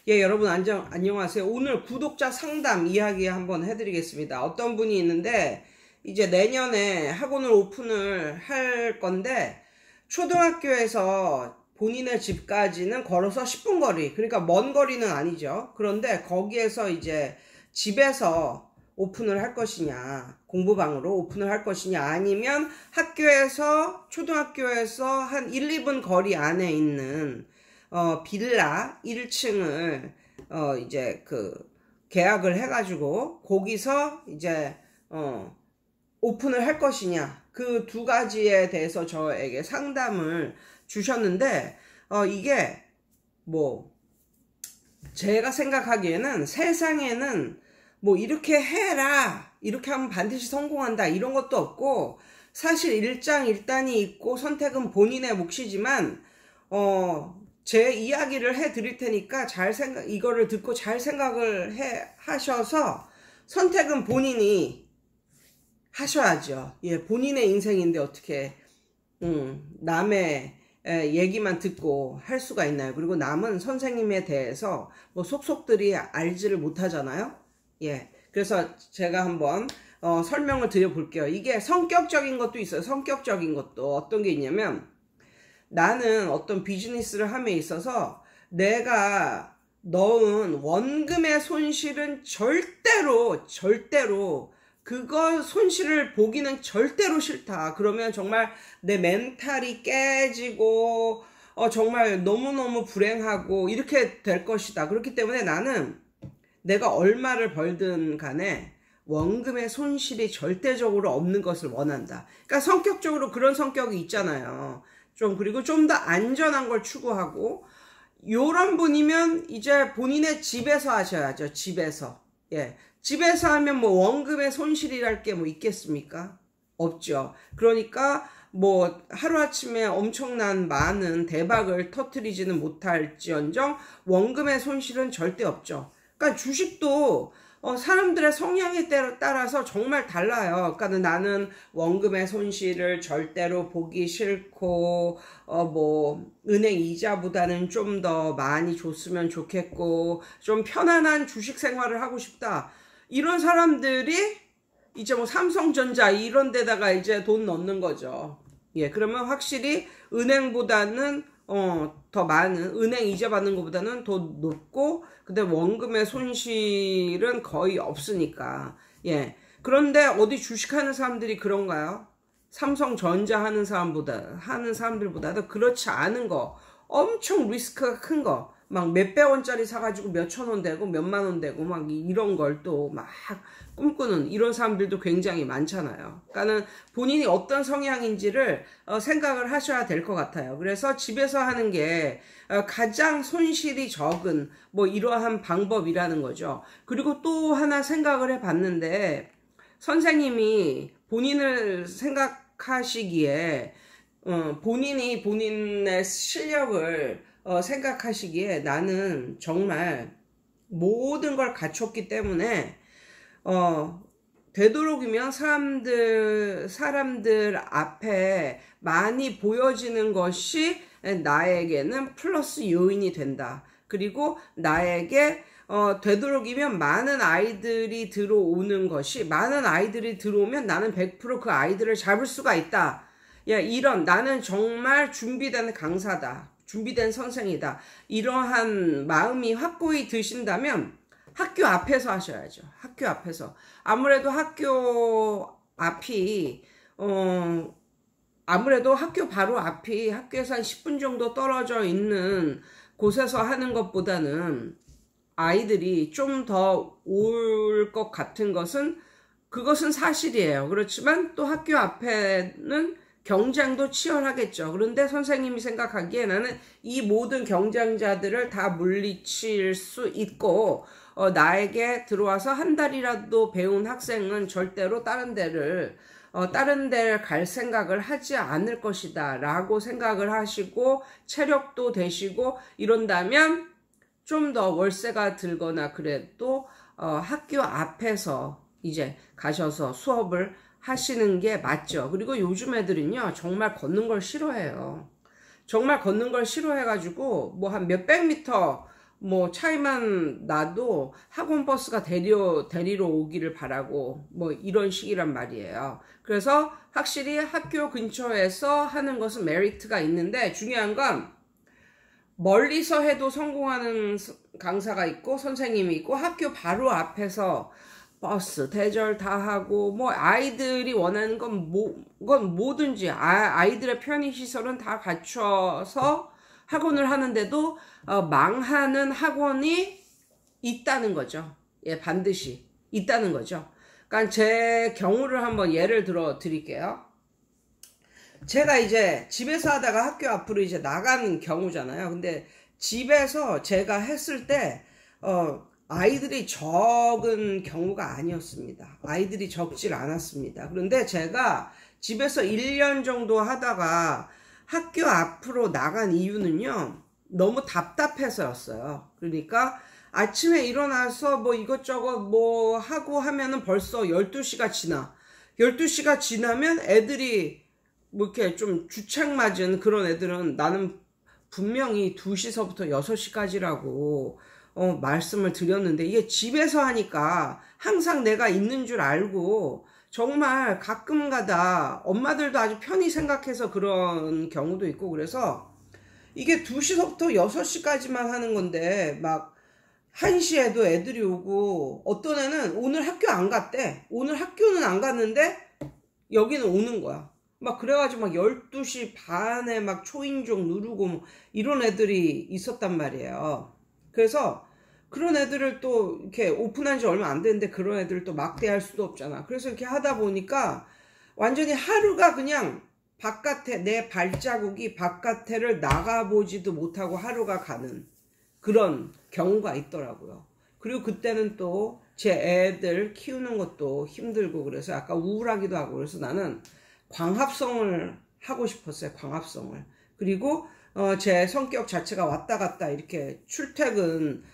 예, 여러분 안녕하세요. 오늘 구독자 상담 이야기 한번 해드리겠습니다. 어떤 분이 있는데 이제 내년에 학원을 오픈을 할 건데 초등학교에서 본인의 집까지는 걸어서 10분 거리, 그러니까 먼 거리는 아니죠. 그런데 거기에서 이제 집에서 오픈을 할 것이냐, 공부방으로 오픈을 할 것이냐, 아니면 초등학교에서 한 1, 2분 거리 안에 있는 빌라 1층을 이제 계약을 해가지고 거기서 이제 오픈을 할 것이냐, 그 두 가지에 대해서 저에게 상담을 주셨는데 이게 뭐 제가 생각하기에는 세상에는 뭐 이렇게 해라, 이렇게 하면 반드시 성공한다, 이런 것도 없고, 사실 일장일단이 있고 선택은 본인의 몫이지만 제 이야기를 해 드릴 테니까 이거를 듣고 잘 생각을 하셔서 선택은 본인이 하셔야죠. 예, 본인의 인생인데 어떻게 남의 얘기만 듣고 할 수가 있나요? 그리고 남은 선생님에 대해서 뭐 속속들이 알지를 못하잖아요. 예, 그래서 제가 한번 설명을 드려 볼게요. 이게 성격적인 것도 있어요. 성격적인 것도 어떤 게 있냐면, 나는 어떤 비즈니스를 함에 있어서 내가 넣은 원금의 손실은 절대로 그거 손실을 보기는 절대로 싫다. 그러면 정말 내 멘탈이 깨지고 정말 너무너무 불행하고 이렇게 될 것이다. 그렇기 때문에 나는 내가 얼마를 벌든 간에 원금의 손실이 절대적으로 없는 것을 원한다. 그러니까 성격적으로 그런 성격이 있잖아요. 그리고 좀 더 안전한 걸 추구하고, 요런 분이면 이제 본인의 집에서 하셔야죠. 집에서. 예. 집에서 하면 뭐 원금의 손실이랄 게 뭐 있겠습니까? 없죠. 그러니까 뭐 하루아침에 엄청난 많은 대박을 터뜨리지는 못할지언정 원금의 손실은 절대 없죠. 그러니까 주식도 사람들의 성향에 따라서 정말 달라요. 그러니까 나는 원금의 손실을 절대로 보기 싫고, 뭐 은행 이자보다는 좀 더 많이 줬으면 좋겠고, 좀 편안한 주식 생활을 하고 싶다, 이런 사람들이 이제 뭐 삼성전자 이런 데다가 이제 돈 넣는 거죠. 예, 그러면 확실히 은행보다는 더 많은, 은행 이자 받는 것보다는 더 높고, 근데 원금의 손실은 거의 없으니까. 예. 그런데 어디 주식하는 사람들이 그런가요? 삼성전자 하는 사람들보다도 그렇지 않은 거, 엄청 리스크가 큰 거, 막 몇백 원짜리 사가지고 몇천 원 되고 몇만 원 되고 막 이런 걸 또 막 꿈꾸는 이런 사람들도 굉장히 많잖아요. 그러니까는 본인이 어떤 성향인지를 생각을 하셔야 될 것 같아요. 그래서 집에서 하는 게 가장 손실이 적은 뭐 이러한 방법이라는 거죠. 그리고 또 하나 생각을 해봤는데, 선생님이 본인을 생각하시기에 본인이 본인의 실력을 생각하시기에 나는 정말 모든 걸 갖췄기 때문에 되도록이면 사람들 앞에 많이 보여지는 것이 나에게는 플러스 요인이 된다. 그리고 나에게 되도록이면 많은 아이들이 들어오면 나는 100% 그 아이들을 잡을 수가 있다. 야, 나는 정말 준비된 강사다, 준비된 선생이다, 이러한 마음이 확고히 드신다면 학교 앞에서 하셔야죠. 학교 앞에서. 아무래도 학교 바로 앞이 학교에서 한 10분 정도 떨어져 있는 곳에서 하는 것보다는 아이들이 좀 더 올 것 같은 그것은 사실이에요. 그렇지만 또 학교 앞에는 경쟁도 치열하겠죠. 그런데 선생님이 생각하기에 나는 이 모든 경쟁자들을 다 물리칠 수 있고, 나에게 들어와서 한 달이라도 배운 학생은 절대로 다른 데를 갈 생각을 하지 않을 것이다 라고 생각을 하시고, 체력도 되시고 이런다면 좀 더 월세가 들거나 그래도 학교 앞에서 이제 가셔서 수업을 하시는 게 맞죠. 그리고 요즘 애들은요, 정말 걷는 걸 싫어해요. 정말 걷는 걸 싫어해가지고 뭐 한 몇백 미터 뭐 차이만 나도 학원 버스가 데리러 오기를 바라고 뭐 이런 식이란 말이에요. 그래서 확실히 학교 근처에서 하는 것은 메리트가 있는데 중요한 건 멀리서 해도 성공하는 강사가 있고 선생님이 있고 학교 바로 앞에서 버스 대절 다 하고 뭐 아이들이 원하는 건 뭐든지 아이들의 편의시설은 다 갖춰서 학원을 하는데도 망하는 학원이 있다는 거죠. 예, 반드시 있다는 거죠. 그러니까 제 경우를 한번 예를 들어 드릴게요. 제가 이제 집에서 하다가 학교 앞으로 이제 나간 경우잖아요. 근데 집에서 제가 했을 때 아이들이 적은 경우가 아니었습니다. 아이들이 적질 않았습니다. 그런데 제가 집에서 1년 정도 하다가 학교 앞으로 나간 이유는요, 너무 답답해서였어요. 그러니까 아침에 일어나서 뭐 이것저것 뭐 하고 하면은 벌써 12시가 지나. 12시가 지나면 애들이 뭐 이렇게 좀 주책 맞은 그런 애들은 나는 분명히 2시서부터 6시까지라고 말씀을 드렸는데 이게 집에서 하니까 항상 내가 있는 줄 알고 정말 가끔가다 엄마들도 아주 편히 생각해서 그런 경우도 있고 그래서 이게 2시서부터 6시까지만 하는 건데 막 1시에도 애들이 오고 어떤 애는 오늘 학교 안 갔대. 오늘 학교는 안 갔는데 여기는 오는 거야. 막 그래가지고 막 12시 반에 막 초인종 누르고 뭐 이런 애들이 있었단 말이에요. 그래서 그런 애들을 또 이렇게 오픈한 지 얼마 안 됐는데 그런 애들을 또 막대할 수도 없잖아. 그래서 이렇게 하다 보니까 완전히 하루가 그냥 바깥에 내 발자국이 바깥에를 나가보지도 못하고 하루가 가는 그런 경우가 있더라고요. 그리고 그때는 또 제 애들 키우는 것도 힘들고 그래서 약간 우울하기도 하고 그래서 나는 광합성을 하고 싶었어요. 광합성을. 그리고 제 성격 자체가 왔다 갔다 이렇게 출퇴근을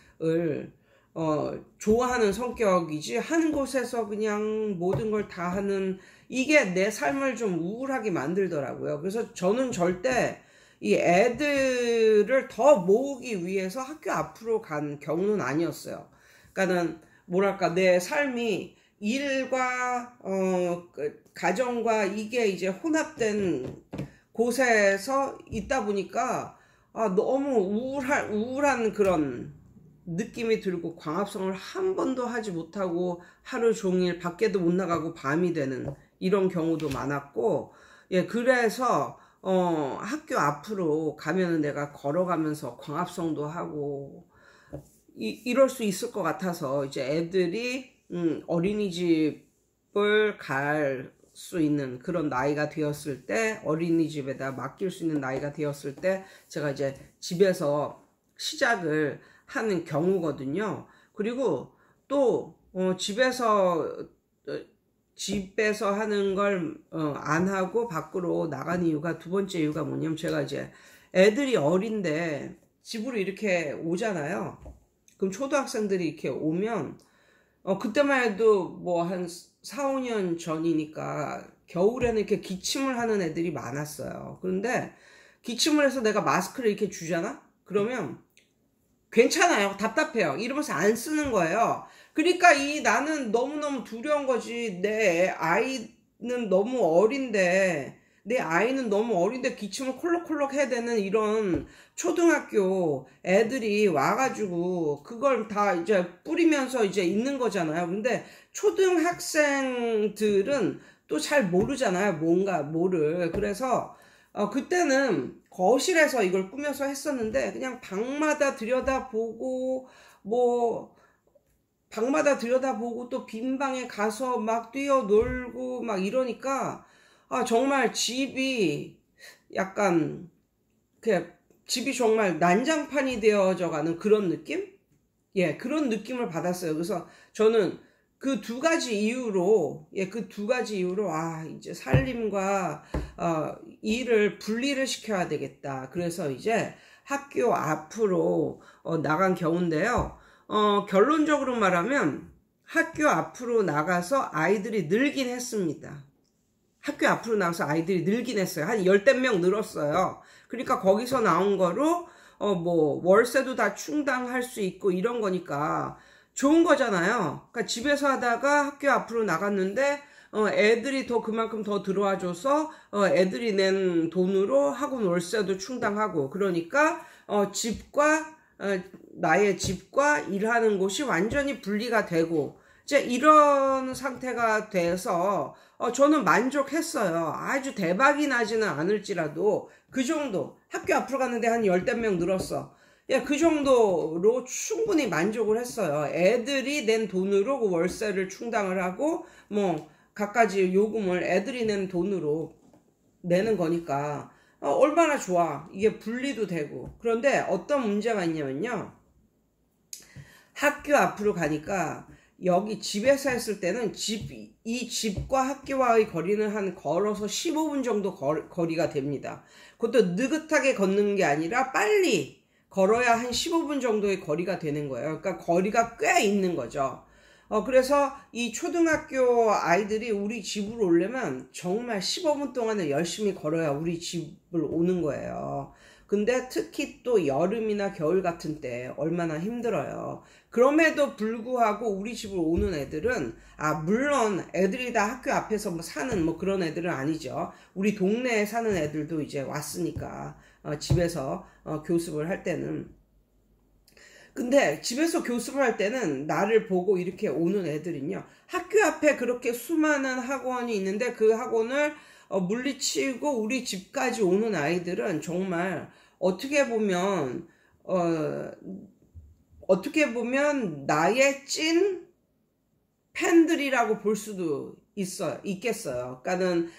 좋아하는 성격이지 한 곳에서 그냥 모든 걸 다 하는 이게 내 삶을 좀 우울하게 만들더라고요. 그래서 저는 절대 이 애들을 더 모으기 위해서 학교 앞으로 간 경우는 아니었어요. 그러니까는 뭐랄까 내 삶이 일과 가정과 이게 이제 혼합된 곳에서 있다 보니까 너무 우울한 그런 느낌이 들고 광합성을 한 번도 하지 못하고 하루 종일 밖에도 못 나가고 밤이 되는 이런 경우도 많았고 예 그래서 학교 앞으로 가면은 내가 걸어가면서 광합성도 하고 이럴 수 있을 것 같아서 이제 애들이 어린이집을 갈 수 있는 그런 나이가 되었을 때 어린이집에다 맡길 수 있는 나이가 되었을 때 제가 이제 집에서 시작을 하는 경우거든요. 그리고 또 집에서 하는 걸 안 하고 밖으로 나간 이유가 두 번째 이유가 뭐냐면 제가 이제 애들이 어린데 집으로 이렇게 오잖아요. 그럼 초등학생들이 이렇게 오면 그때만 해도 뭐 한 4, 5년 전이니까 겨울에는 이렇게 기침을 하는 애들이 많았어요. 그런데 기침을 해서 내가 마스크를 이렇게 주잖아? 그러면 괜찮아요. 답답해요. 이러면서 안 쓰는 거예요. 그러니까 나는 너무너무 두려운 거지. 내 아이는 너무 어린데 기침을 콜록콜록 해야 되는 이런 초등학교 애들이 와가지고 그걸 다 이제 뿌리면서 이제 있는 거잖아요. 근데 초등학생들은 또 잘 모르잖아요. 뭐를. 그래서 그때는 거실에서 이걸 꾸며서 했었는데 그냥 방마다 들여다보고 또 빈 방에 가서 막 뛰어놀고 막 이러니까 정말 집이 정말 난장판이 되어져 가는 그런 느낌? 예, 그런 느낌을 받았어요. 그래서 저는 그 두 가지 이유로 이제 살림과 일을 분리를 시켜야 되겠다. 그래서 이제 학교 앞으로 나간 경우인데요. 결론적으로 말하면 학교 앞으로 나가서 아이들이 늘긴 했습니다. 학교 앞으로 나가서 아이들이 늘긴 했어요. 한 10명 늘었어요. 그러니까 거기서 나온 거로 뭐 월세도 다 충당할 수 있고 이런 거니까 좋은 거잖아요. 그러니까 집에서 하다가 학교 앞으로 나갔는데 애들이 더 그만큼 더 들어와줘서 애들이 낸 돈으로 학원 월세도 충당하고 그러니까 집과 나의 집과 일하는 곳이 완전히 분리가 되고 이제 이런 상태가 돼서 저는 만족했어요. 아주 대박이 나지는 않을지라도 그 정도 학교 앞으로 갔는데 한 열댓 명 늘었어. 야, 그 정도로 충분히 만족을 했어요. 애들이 낸 돈으로 그 월세를 충당을 하고 뭐 갖가지 요금을 애들이 낸 돈으로 내는 거니까 얼마나 좋아. 이게 분리도 되고. 그런데 어떤 문제가 있냐면요. 학교 앞으로 가니까 여기 집에서 했을 때는 이 집과 학교와의 거리는 한 걸어서 15분 정도 거리가 됩니다. 그것도 느긋하게 걷는 게 아니라 빨리 걸어야 한 15분 정도의 거리가 되는 거예요. 그러니까 거리가 꽤 있는 거죠. 그래서 이 초등학교 아이들이 우리 집으로 오려면 정말 15분 동안을 열심히 걸어야 우리 집을 오는 거예요. 근데 특히 또 여름이나 겨울 같은 때 얼마나 힘들어요. 그럼에도 불구하고 우리 집으로 오는 애들은 물론 애들이 다 학교 앞에서 뭐 사는 뭐 그런 애들은 아니죠. 우리 동네에 사는 애들도 이제 왔으니까 집에서 교습을 할 때는. 근데 집에서 교습을 할 때는 나를 보고 이렇게 오는 애들은요. 학교 앞에 그렇게 수많은 학원이 있는데 그 학원을 물리치고 우리 집까지 오는 아이들은 정말 어떻게 보면 나의 찐 팬들이라고 볼 수도 있겠어요. 그러니까는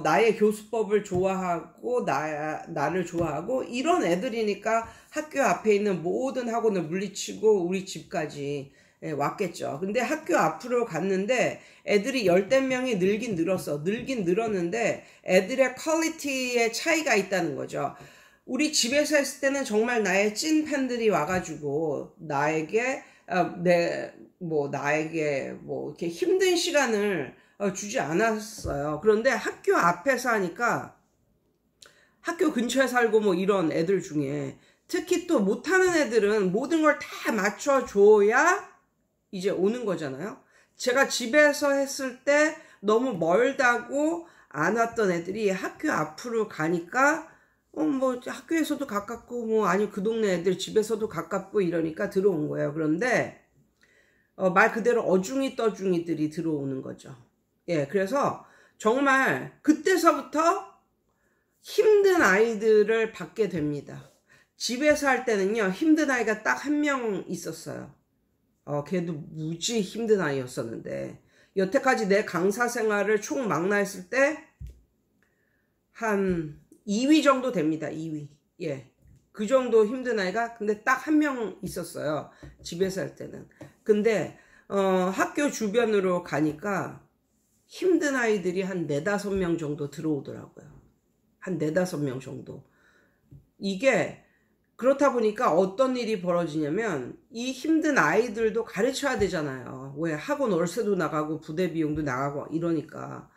나의 교수법을 좋아하고 나를 좋아하고 이런 애들이니까 학교 앞에 있는 모든 학원을 물리치고 우리 집까지 왔겠죠. 근데 학교 앞으로 갔는데 애들이 열댓 명이 늘긴 늘었는데 애들의 퀄리티의 차이가 있다는 거죠. 우리 집에서 했을 때는 정말 나의 찐 팬들이 와가지고 나에게 이렇게 힘든 시간을 주지 않았어요. 그런데 학교 앞에서 하니까 학교 근처에 살고 뭐 이런 애들 중에 특히 또 못하는 애들은 모든 걸 다 맞춰줘야 이제 오는 거잖아요. 제가 집에서 했을 때 너무 멀다고 안 왔던 애들이 학교 앞으로 가니까 뭐 학교에서도 가깝고 뭐 아니 그 동네 애들 집에서도 가깝고 이러니까 들어온 거예요. 그런데 말 그대로 어중이 떠중이들이 들어오는 거죠. 예, 그래서 정말 그때서부터 힘든 아이들을 받게 됩니다. 집에서 할 때는요, 힘든 아이가 딱 한 명 있었어요. 걔도 무지 힘든 아이였었는데, 여태까지 내 강사 생활을 총 망라했을 때, 한 2위 정도 됩니다, 2위. 예. 그 정도 힘든 아이가, 근데 딱 한 명 있었어요. 집에서 할 때는. 근데, 학교 주변으로 가니까, 힘든 아이들이 한 4-5명 정도 들어오더라고요. 한 4-5명 정도. 이게 그렇다 보니까 어떤 일이 벌어지냐면 이 힘든 아이들도 가르쳐야 되잖아요. 왜 학원 월세도 나가고 부대 비용도 나가고 이러니까.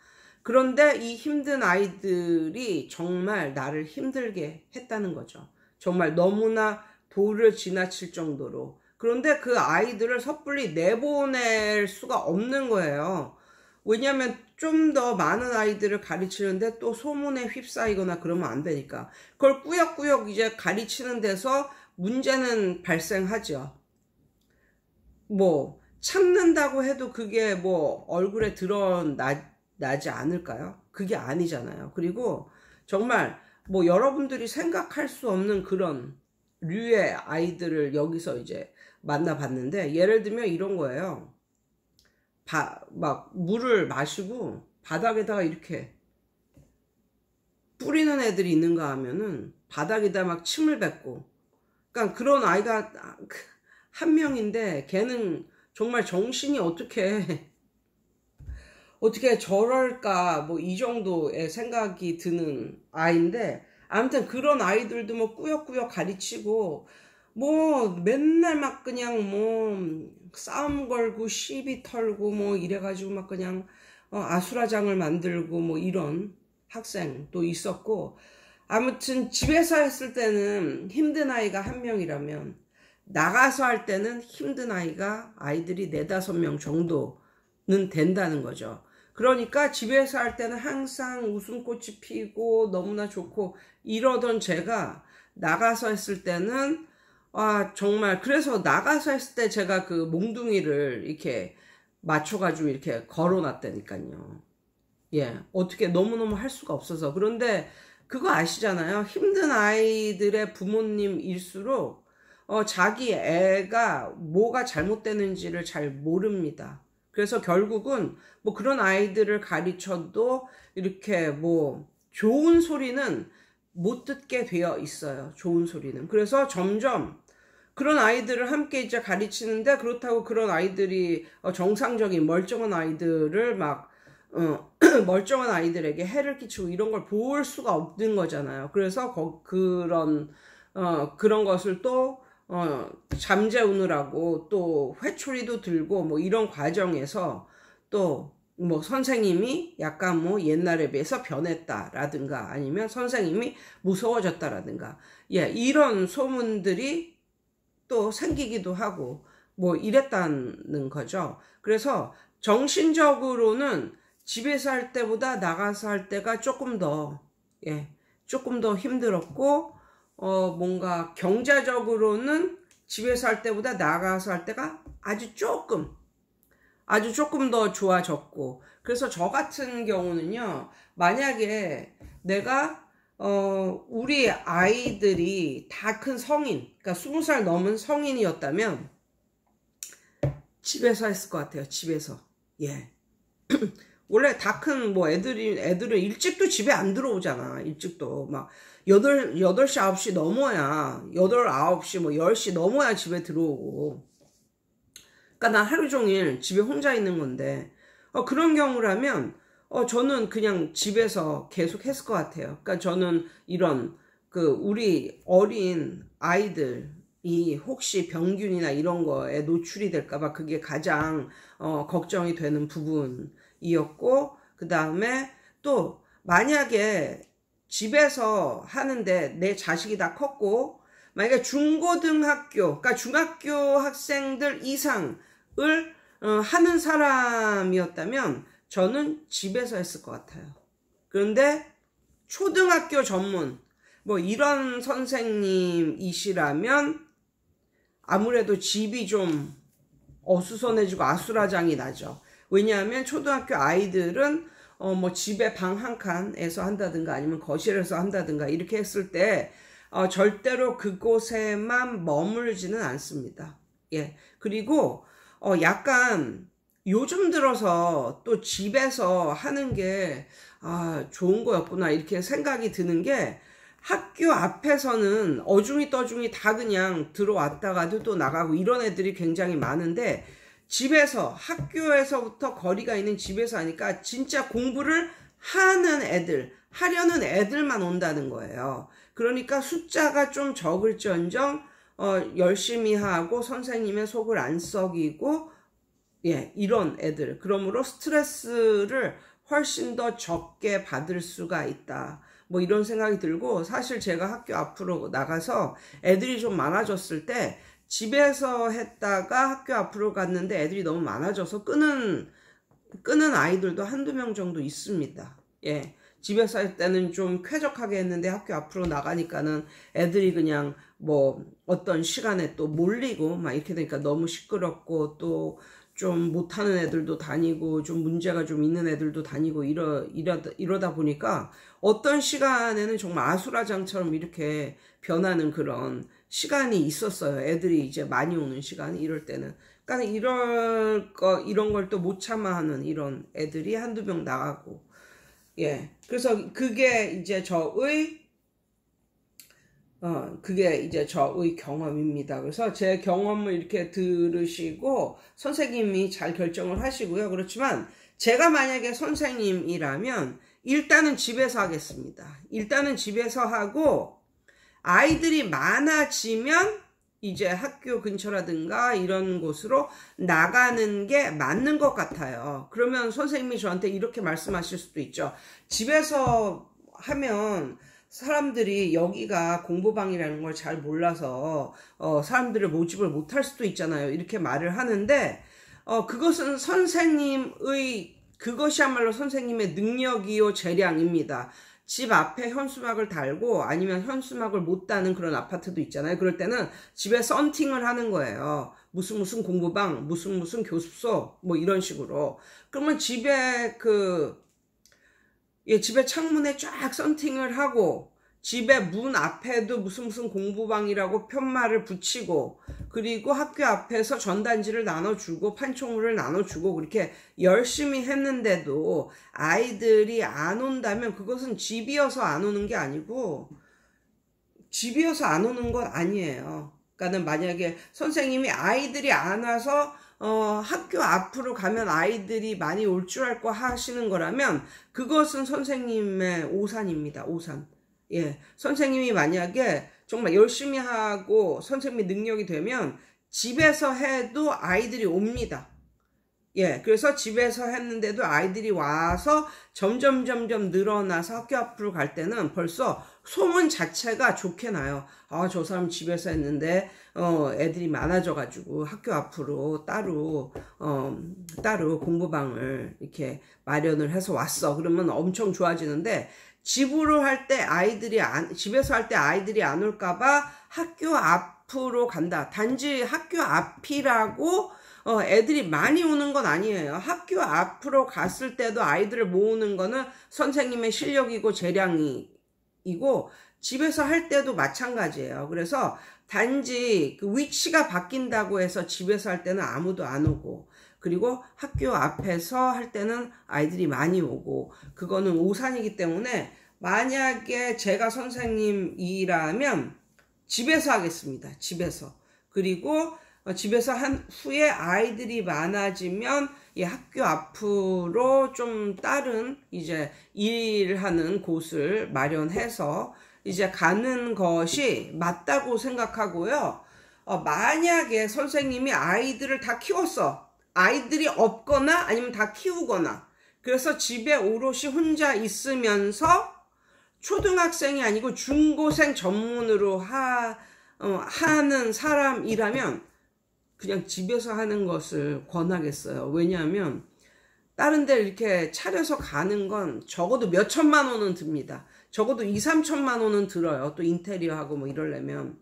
그런데 이 힘든 아이들이 정말 나를 힘들게 했다는 거죠. 정말 너무나 도를 지나칠 정도로. 그런데 그 아이들을 섣불리 내보낼 수가 없는 거예요. 왜냐하면 좀 더 많은 아이들을 가르치는데 또 소문에 휩싸이거나 그러면 안 되니까. 그걸 꾸역꾸역 이제 가르치는 데서 문제는 발생하죠. 뭐 참는다고 해도 그게 뭐 얼굴에 드러나지 않을까요? 그게 아니잖아요. 그리고 정말 뭐 여러분들이 생각할 수 없는 그런 류의 아이들을 여기서 이제 만나봤는데, 예를 들면 이런 거예요. 막 물을 마시고 바닥에다가 이렇게 뿌리는 애들이 있는가 하면은 바닥에다 막 침을 뱉고, 그러니까 그런 아이가 한 명인데 걔는 정말 정신이 어떻게 저럴까 뭐 이 정도의 생각이 드는 아이인데, 아무튼 그런 아이들도 뭐 꾸역꾸역 가르치고 뭐 맨날 막 그냥 뭐 싸움 걸고 시비 털고 뭐 이래가지고 막 그냥 아수라장을 만들고 뭐 이런 학생도 있었고, 아무튼 집에서 했을 때는 힘든 아이가 한 명이라면 나가서 할 때는 힘든 아이가 아이들이 4, 5명 정도는 된다는 거죠. 그러니까 집에서 할 때는 항상 웃음꽃이 피고 너무나 좋고 이러던 제가 나가서 했을 때는 정말 그래서 나가서 했을 때 제가 그 몽둥이를 이렇게 맞춰가지고 이렇게 걸어놨다니까요. 예, 어떻게 너무너무 할 수가 없어서. 그런데 그거 아시잖아요. 힘든 아이들의 부모님일수록 자기 애가 뭐가 잘못되는지를 잘 모릅니다. 그래서 결국은 뭐 그런 아이들을 가르쳐도 이렇게 뭐 좋은 소리는 못 듣게 되어 있어요. 좋은 소리는. 그래서 점점 그런 아이들을 함께 이제 가르치는데 그렇다고 그런 아이들이 정상적인 멀쩡한 아이들을 막 멀쩡한 아이들에게 해를 끼치고 이런 걸 볼 수가 없는 거잖아요. 그래서 그런 것을 또 잠재우느라고 또 회초리도 들고 뭐 이런 과정에서 또 뭐 선생님이 약간 뭐 옛날에 비해서 변했다라든가 아니면 선생님이 무서워졌다라든가 이런 소문들이 또 생기기도 하고 뭐 이랬다는 거죠. 그래서 정신적으로는 집에서 할 때보다 나가서 할 때가 조금 더 힘들었고 뭔가 경제적으로는 집에서 할 때보다 나가서 할 때가 아주 조금 더 좋아졌고. 그래서 저 같은 경우는요, 만약에 내가 우리 아이들이 다 큰 성인, 그러니까 20살 넘은 성인이었다면 집에서 했을 것 같아요. 집에서. 원래 다 큰 뭐 애들은 일찍도 집에 안 들어오잖아. 일찍도 막 8시, 9시 넘어야 8, 9시 뭐 10시 넘어야 집에 들어오고. 그러니까 난 하루 종일 집에 혼자 있는 건데 그런 경우라면 저는 그냥 집에서 계속 했을 것 같아요. 그러니까 저는 이런 우리 어린 아이들이 혹시 병균이나 이런 거에 노출이 될까봐 그게 가장 걱정이 되는 부분이었고, 그 다음에 또 만약에 집에서 하는데 내 자식이 다 컸고 만약에 중고등학교, 그러니까 중학교 학생들 이상을 하는 사람이었다면 저는 집에서 했을 것 같아요. 그런데 초등학교 전문 뭐 이런 선생님이시라면 아무래도 집이 좀 어수선해지고 아수라장이 나죠. 왜냐하면 초등학교 아이들은 뭐 집에 방 한 칸에서 한다든가 아니면 거실에서 한다든가 이렇게 했을 때 절대로 그곳에만 머물지는 않습니다. 그리고 약간 요즘 들어서 또 집에서 하는 게 좋은 거였구나 이렇게 생각이 드는 게, 학교 앞에서는 어중이 떠중이 다 그냥 들어왔다가도 또 나가고 이런 애들이 굉장히 많은데, 집에서 학교에서부터 거리가 있는 집에서 하니까 진짜 공부를 하려는 애들만 온다는 거예요. 그러니까 숫자가 좀 적을지언정 열심히 하고 선생님의 속을 안 썩이고 이런 애들, 그러므로 스트레스를 훨씬 더 적게 받을 수가 있다. 뭐 이런 생각이 들고, 사실 제가 학교 앞으로 나가서 애들이 좀 많아졌을 때 집에서 했다가 학교 앞으로 갔는데 애들이 너무 많아져서 끄는 아이들도 한두 명 정도 있습니다. 집에서 할 때는 좀 쾌적하게 했는데 학교 앞으로 나가니까는 애들이 그냥 뭐 어떤 시간에 또 몰리고 막 이렇게 되니까 너무 시끄럽고, 또 좀 못하는 애들도 다니고 좀 문제가 좀 있는 애들도 다니고 이러다 보니까 어떤 시간에는 정말 아수라장처럼 이렇게 변하는 그런 시간이 있었어요. 애들이 이제 많이 오는 시간, 이럴 때는. 그러니까 이런 걸 또 못 참아 하는 이런 애들이 한두 명 나가고. 그래서 그게 이제 저의 경험입니다. 그래서 제 경험을 이렇게 들으시고 선생님이 잘 결정을 하시고요. 그렇지만 제가 만약에 선생님이라면 일단은 집에서 하겠습니다. 일단은 집에서 하고, 아이들이 많아지면 이제 학교 근처라든가 이런 곳으로 나가는 게 맞는 것 같아요. 그러면 선생님이 저한테 이렇게 말씀하실 수도 있죠. 집에서 하면 사람들이 여기가 공부방이라는 걸 잘 몰라서 사람들을 모집을 못할 수도 있잖아요. 이렇게 말을 하는데 그것은 그것이야말로 선생님의 능력이요 재량입니다. 집 앞에 현수막을 달고 아니면 현수막을 못 다는 그런 아파트도 있잖아요. 그럴 때는 집에 썬팅을 하는 거예요. 무슨 공부방, 무슨 교습소 뭐 이런 식으로. 그러면 집에 집에 창문에 쫙 썬팅을 하고 집에 문 앞에도 무슨 공부방이라고 편말을 붙이고 그리고 학교 앞에서 전단지를 나눠주고 판촉물을 나눠주고 그렇게 열심히 했는데도 아이들이 안 온다면 그것은 집이어서 안 오는 게 아니고 집이어서 안 오는 건 아니에요. 그러니까는 만약에 선생님이 아이들이 안 와서 학교 앞으로 가면 아이들이 많이 올 줄 알고 하시는 거라면 그것은 선생님의 오산입니다. 오산. 예, 선생님이 만약에 정말 열심히 하고 선생님이 능력이 되면 집에서 해도 아이들이 옵니다. 예, 그래서 집에서 했는데도 아이들이 와서 점점 늘어나서 학교 앞으로 갈 때는 벌써 소문 자체가 좋게 나요. 아, 저 사람 집에서 했는데 애들이 많아져가지고 학교 앞으로 따로 공부방을 이렇게 마련을 해서 왔어. 그러면 엄청 좋아지는데 집으로 할 때 집에서 할 때 아이들이 안 올까봐 학교 앞으로 간다. 단지 학교 앞이라고 애들이 많이 오는 건 아니에요. 학교 앞으로 갔을 때도 아이들을 모으는 거는 선생님의 실력이고 재량이고 집에서 할 때도 마찬가지예요. 그래서 단지 그 위치가 바뀐다고 해서 집에서 할 때는 아무도 안 오고 그리고 학교 앞에서 할 때는 아이들이 많이 오고 그거는 오산이기 때문에 만약에 제가 선생님이라면 집에서 하겠습니다. 집에서. 그리고 집에서 한 후에 아이들이 많아지면 이 학교 앞으로 좀 다른 이제 일하는 곳을 마련해서 이제 가는 것이 맞다고 생각하고요. 만약에 선생님이 아이들을 다 키웠어. 아이들이 없거나 아니면 다 키우거나 그래서 집에 오롯이 혼자 있으면서 초등학생이 아니고 중고생 전문으로 하는 사람이라면 그냥 집에서 하는 것을 권하겠어요. 왜냐하면 다른 데 이렇게 차려서 가는 건 적어도 몇 천만 원은 듭니다. 적어도 2, 3천만 원은 들어요. 또 인테리어 하고 뭐 이러려면.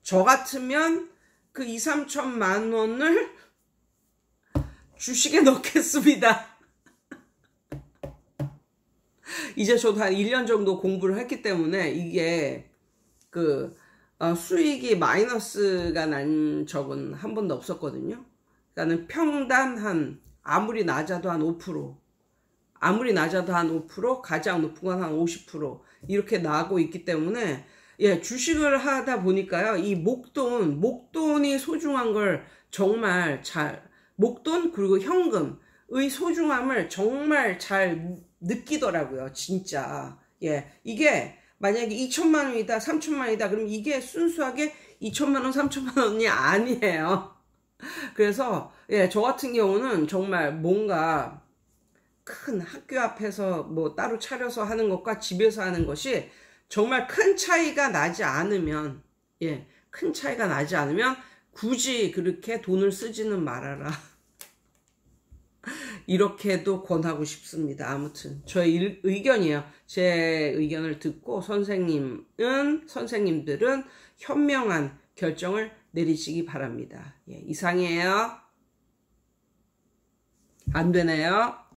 저 같으면 그 2, 3천만 원을 주식에 넣겠습니다. 이제 저도 한 1년 정도 공부를 했기 때문에 이게 수익이 마이너스가 난 적은 한 번도 없었거든요. 그러니까 평단 아무리 낮아도 한 5%, 아무리 낮아도 한 5%, 가장 높은 건 한 50% 이렇게 나고 있기 때문에 예, 주식을 하다 보니까요. 이 목돈이 소중한 걸 정말 목돈 그리고 현금의 소중함을 정말 잘 느끼더라고요. 진짜. 예. 이게 만약에 2천만 원이다, 3천만 원이다. 그럼 이게 순수하게 2천만 원, 3천만 원이 아니에요. 그래서 예, 저 같은 경우는 정말 뭔가 큰 학교 앞에서 뭐 따로 차려서 하는 것과 집에서 하는 것이 정말 큰 차이가 나지 않으면 큰 차이가 나지 않으면 굳이 그렇게 돈을 쓰지는 말아라. 이렇게도 권하고 싶습니다. 아무튼 저의 의견이에요. 제 의견을 듣고 선생님들은 현명한 결정을 내리시기 바랍니다. 예, 이상이에요. 안 되네요.